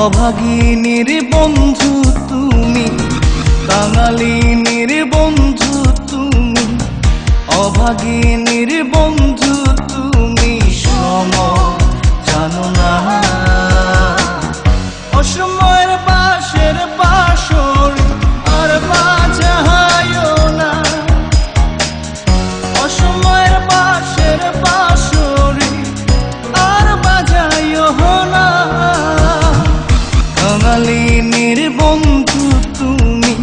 অভাগিনীর বন্ধু তুমি, কাঙালিনীর বন্ধু তুমি, অভাগিনীর বন্ধু তুমি, সম জানো না। অসময়ের বাঁশের বাঁশরি আর বাজায়ও না, অসময়ের বাঁশের বাঁশরি আর বাজায়ও না। কাঙালিনীর বন্ধু তুমি,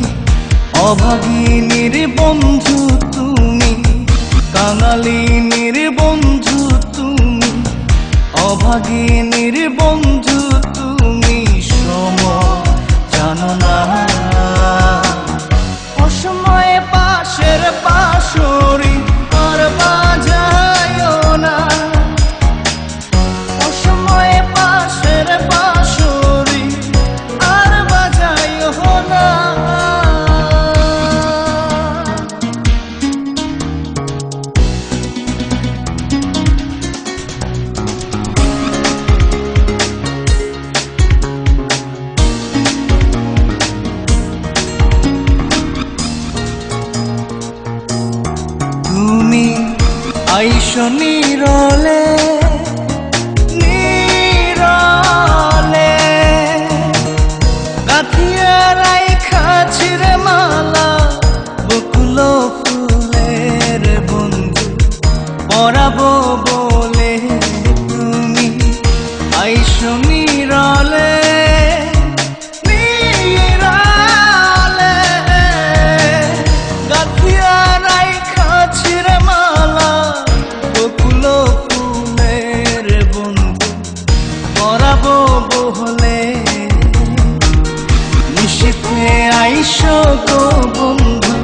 অভাগিনীর বন্ধু তুমি, কাঙালিনীর বন্ধু তুমি, অভাগিনীর বন্ধু তুমি, সম জানো না। অসময়ে পাশের বাঁশরি আর বাজায়ও না, অসময়ে পাশের বাঁশরি আর বাজায়ও না। তুমি আইসো নীরলে নীরলে, গাথিয়া রাইখা ছিঁড়ে মালা বকুল ফুলের বন্ধু পরাবো বলে। তুমি আইসো নীরলে নীরলে, গাথিয়া রাইখা ছিঁড়ে মালা বকুল ফুলের বন্ধু পরাবো বলে। নিশীথে আইসো গো বন্ধু,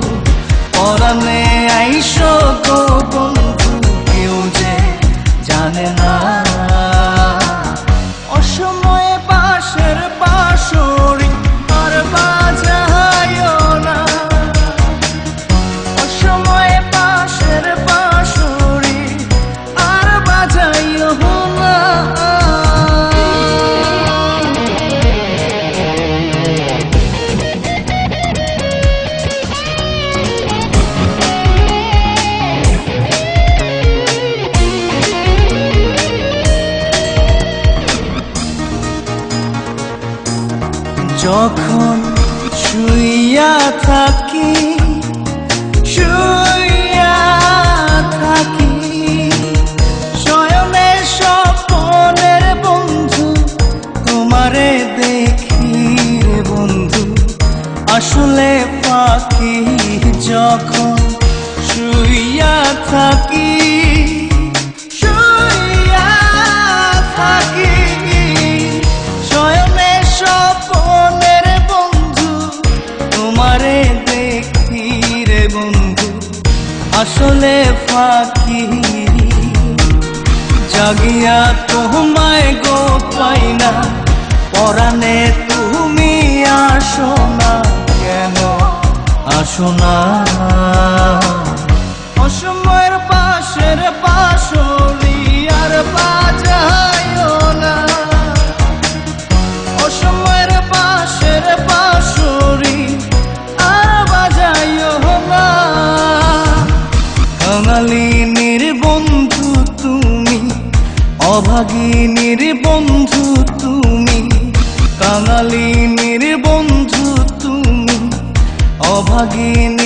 পরাণে আইসো গো বন্ধু, কেউ যে জানে না। অসময়ে বাঁশের বাঁশরি আর বাজায়ও না, অসময়ে বাঁশের বাঁশরি আর বাজায়ও না। যখন শুইয়া থাকি শুইয়া থাকি, শয়নে স্বপনের বন্ধু তোমারে দেখি রে বন্ধু, আসলে পাখি। যখন শুইয়া থাকি শুইয়া থাকি, শয়নে স্বপনের বন্ধু তোমারে দেখি রে বন্ধু, আসলে ফাঁকি। জাগিয়া তোমায় গো পাই না, পরাণে তুমি আসো না, কেন আসো না। অসময়ের পাশের বাঁশরি আর বাজায়ও না, অসময়ের পাশের বাঁশরি আর বাজায়ও না। কাঙালিনীর বন্ধু তুমি, অভাগিনীর বন্ধু তুমি, কাঙালিনীর বন্ধু তুমি, অভাগিনীর